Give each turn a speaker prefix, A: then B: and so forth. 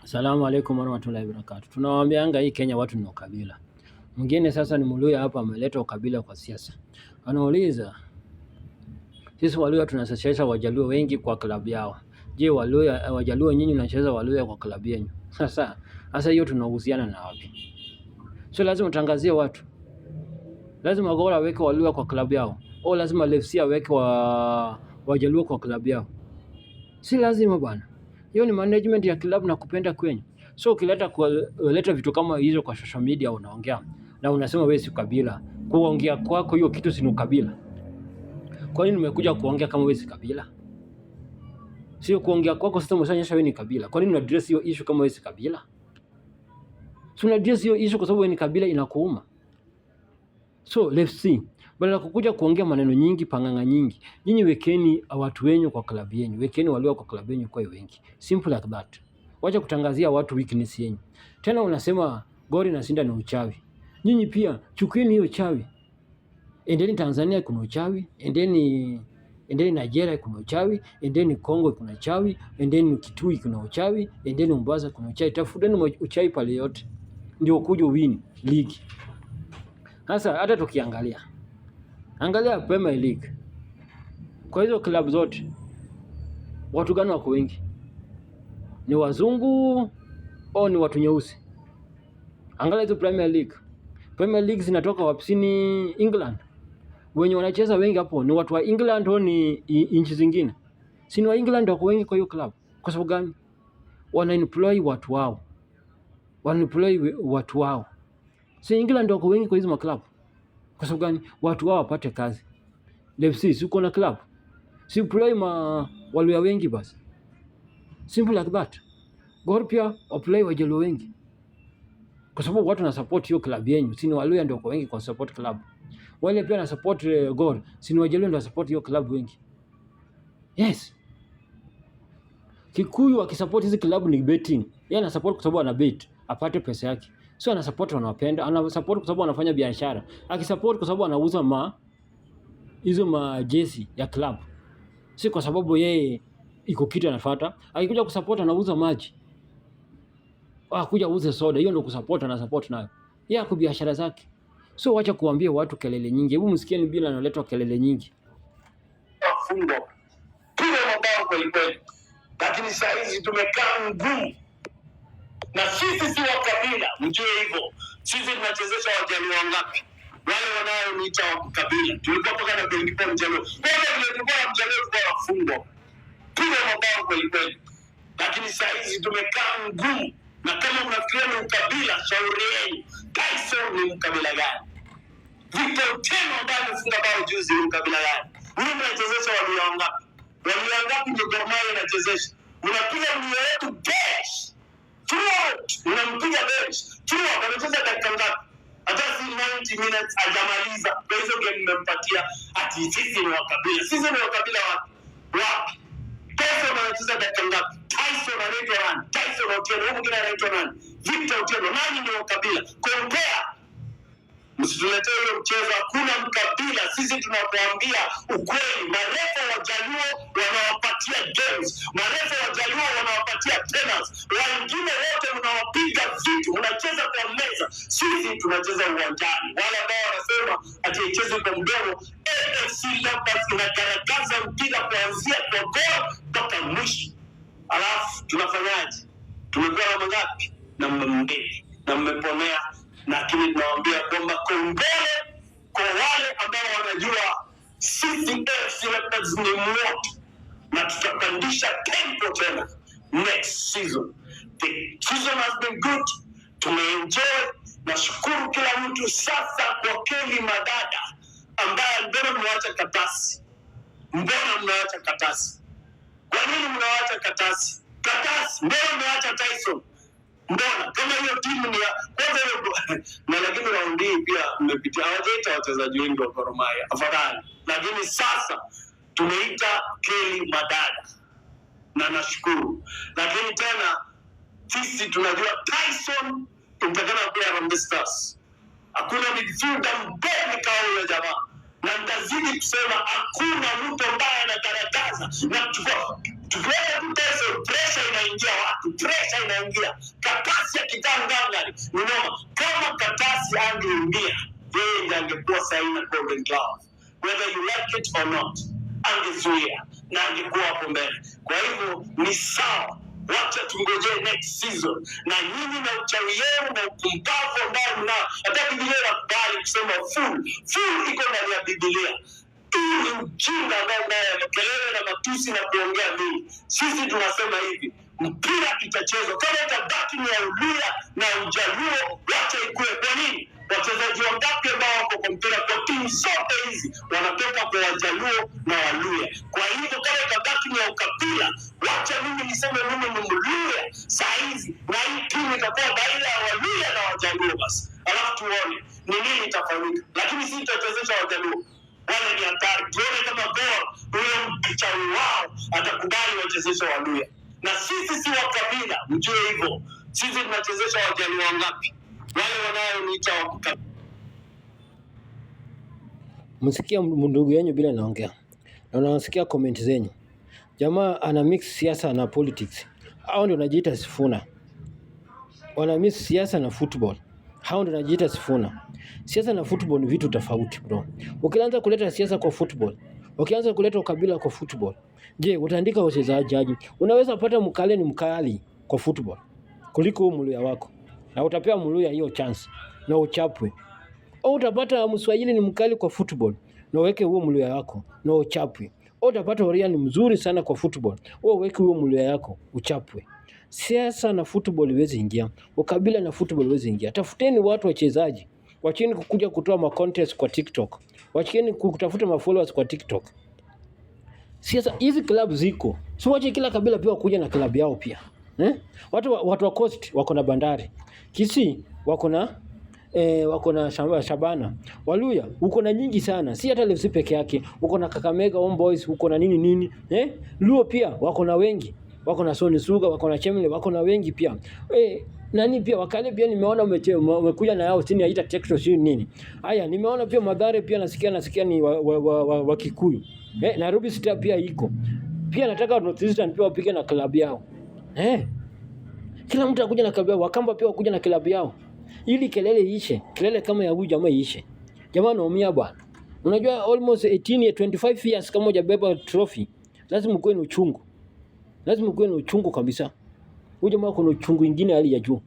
A: Asalamu alaykum warahmatullahi wabarakatuh. Tunawaambianga hii Kenya watu ni ukabila. Mwingine sasa ni Mluya hapa ameleta ukabila kwa siasa. Anauliza sisi Waluya tunacheza Wajaluo wengi kwa klabu yao. Je, Waluya Wajaluo nyinyi mnacheza Waluya kwa klabu yenu? Sasa hiyo tunahusiana na wapi? Sio lazima utangazie watu. Lazima Gora aweke Waluya kwa klabu yao. Au lazima LFC aweke Wajaluo kwa klabu yao. Si lazima bwana. Hiyo ni management ya klabu na kupenda kwenyu. So ukileta vitu kama hizo kwa social media unaongea na unasema wewe si kabila. Kuongea kwako hiyo kitu si kabila. Kwa nini umekuja kuongea kama wewe si kabila? Sio kuongea kwako sasa umeshaonyesha wewe ni kabila. Kwa nini una address hiyo issue kama wewe si kabila? So una address hiyo issue kwa sababu wewe ni kabila inakuuma. So let's see. Badala kukuja kuongea maneno nyingi panganga nyingi. Nyinyi wekeni watu wenyu kwa klabu yenu. Wekeni Waluya kwa klabu yenu kwa wengi. Simple like that. Wacha kutangazia watu weakness yenu. Tena unasema Gor inashinda ni uchawi. Nyinyi pia chukueni hiyo uchawi. Endeni Tanzania kuna uchawi, endeni Nigeria kuna uchawi, endeni Kongo kuna uchawi, endeni Kitui kuna uchawi, endeni Mombasa kuna uchawi. Tafuteni uchawi pale yote. Ndio kuja win league. Sasa hata tukiangalia. Angalia Premier League. Kwa hizo klabu zote watu gani wako wengi? Ni wazungu au ni watu nyeusi? Angalia hizo Premier League. Premier League zinatoka wapi? Ni England. Wenye wanacheza wengi hapo ni watu wa England au ni nchi zingine? Si ni wa England wako wengi kwa hiyo club. Kwa sababu gani? Wana employ watu wao. Si England wako wengi kwa hizo maklabu. Kwa sababu gani? Watu wao wapate kazi. LFC si uko na club. Si employ Waluya wengi basi. Simple like that. Gor pia apply Wajaluo wengi. Kwa sababu watu na support hiyo club yenu. Si ni Waluya ndio wako wengi kwa support club. Wale pia na support Gor. Si ni Wajaluo ndio support hiyo club wengi. Yes. Kikuyu akisupport hizi club ni betting. Yeye ana support kwa sababu ana bet apate pesa yake. Sio ana support wanawapenda, ana support kwa sababu anafanya biashara. Akisupport kwa sababu anauza hizo jersey ya club. Si kwa sababu yeye iko kitu anafuata. Akikuja kusupport anauza maji. Kuja uuze soda, hiyo ndio kusupport, ana support nayo. Yeye ako biashara zake. So wacha kuambia watu kelele nyingi. Hebu msikieni bila analeta kelele nyingi.
B: Fungo. Piga mabao kweli kweli. Lakini saa hizi tumekaa ngumu. Na sisi si wa kabila, mjue hivyo. Sisi tunachezesha Wajaluo wangapi? Wale wanaoniita wa kabila. Tulikuwa paka na kuingia Mjaluo. Wewe tulikuwa Mjaluo kwa wafungo. Piga mabao kweli kweli. Lakini saa hizi tumekaa ngumu. Na kama mnafikiria ni ukabila, shauri yenu. Tyson ni mkabila gani? Victor Otieno ambaye amefunga bao juzi ni mkabila gani? Wewe unachezesha Waluya wangapi? Waluya wangapi ndio Gor Mahia inachezesha? Unapiga Mluya wetu bench. Unampiga bench. Anacheza dakika ngapi? Hata si 90 minutes hajamaliza. Kwa hizo game mmempatia ati sisi ni wakabila. Sisi ni wakabila wapi? Tyson anacheza dakika ngapi? Tyson anaitwa nani? Tyson Otieno. Huyu mwingine anaitwa nani? Victor Otieno. Nani ni wakabila? Compare. Msituletee hiyo mchezo, hakuna mkabila. Sisi tunakuambia ukweli. Marefa Wajaluo wanawapatia games. Marefa Wajaluo wanawapatia tennis. Wengine wote mnawapiga vitu, unacheza kwa meza. Sisi tunacheza uwanjani. Wale ambao wanasema ati icheze kwa mdomo, AFC Leopards inagaragaza mpira kuanzia kwa goal mpaka mwisho. Alafu tunafanyaje? Tumekuwa na mangapi? Na mbili. Na mmeponea. Lakini tunawaambia kwamba kongole kwa wale ambao wanajua sisi AFC Leopards ni moto na tutapandisha tempo tena next season. The season has been good. Tumeenjoy. Nashukuru kila mtu. Sasa kwa Kelly Madada ambaye mbona mnaacha Katasi? Mbona mnaacha Katasi? Kwa nini mnaacha Katasi? Mbona mnaacha Tyson? Mbona kama hiyo timu ni kwanza hiyo na lakini raundi pia mmepitia hawajaita wachezaji wengi wa Gor Mahia afadhali, lakini sasa tumeita Kelly Madada na nashukuru. Lakini tena sisi tunajua Tyson tunataka pia Harambee Stars. Hakuna midfielder mbele kama huyo jamaa, na nitazidi kusema hakuna mtu ambaye anagaragaza na tukiweka Tyson inaingia watu, pressure inaingia. Katasi akikaa ngangari, ni noma. Kama Katasi angeingia, yeye ndiye angekuwa sahihi na Golden Glove, whether you like it or not, angezuia na angekuwa hapo mbele. Kwa hivyo ni sawa, wacha tungojee next season. Na nyinyi na uchawi yenu na ukumbavu ambao mnao, hata Biblia inakubali kusema full iko ndani ya Biblia. Hii ni ujinga ambao mnayo, kelele na matusi na kuongea mingi. Sisi tunasema hivi, mpira itachezwa. Kama itabaki ni ya Uluya na Ujaluo, wacha ikue. Kwa nini? Wachezaji wangapi ambao wako kwa mpira kwa timu zote hizi wanatoka kwa Wajaluo na Waluya? Kwa hivyo kama itabaki ni ya ukabila, wacha mimi niseme mimi ni Mluya saa hizi, na hii timu itakuwa baina ya Waluya na Wajaluo basi. Alafu tuone ni nini itafanyika. Lakini sisi tutachezesha Wajaluo. Wale ni hatari. Tuone kama Gor huyo mchawi wao atakubali wachezesha Waluya. Na sisi si wakabila, mjue hivyo. Sisi tunachezesha Wajaluo wangapi? Wale wanaoniita wakabila.
A: Msikia ndugu yenu bila naongea. Na unasikia comment zenyu. Jamaa ana mix siasa na politics. Hao ndio wanajiita Sifuna. Wana mix siasa na football. Hao ndio wanajiita Sifuna. Siasa na football ni vitu tofauti bro. Ukianza kuleta siasa kwa football, ukianza kuleta ukabila kwa football, je, utaandika wachezaji? Unaweza pata Mkale ni mkali kwa football kuliko Mluya wako, na utapewa Mluya hiyo chance na uchapwe. Au utapata Mswahili ni mkali kwa football na uweke huo Mluya wako na uchapwe. Au utapata Oria ni mzuri sana kwa football, wewe uweke huo Mluya yako uchapwe. Siasa na football iwezi ingia, ukabila na football iwezi ingia. Tafuteni watu wachezaji. Wacheni kukuja kutoa ma contest kwa TikTok. Wacheni kutafuta ma followers kwa TikTok. Siasa hizi club ziko. Si wache kila kabila pia kuja na club yao pia. Watu wa Coast wako na Bandari. Kisii wako na Shabana. Waluya uko na nyingi sana. Si hata FC peke yake. Uko na Kakamega Homeboys, uko na nini. Luo pia wako na wengi. Wako na Soni Suga, wako na Chemle, wako na wengi pia. Nani pia Wakale pia nimeona umekuja na yao chini yaita Texas nini. Haya nimeona pia Madhare pia nasikia ni wa Kikuyu. Nairobi City pia iko. Pia nataka North Eastern pia wapige na club yao. Kila mtu akuja na club yao, Wakamba pia wakuja na club yao. Ili kelele iishe, kelele kama ya huyu jamaa iishe. Jamaa naumia bwana. Unajua almost 25 years kama hujabeba trophy, lazima ukuwe na uchungu. Lazima ukuwe na uchungu kabisa. Huyu jamaa kuna uchungu mwingine hali ya juu.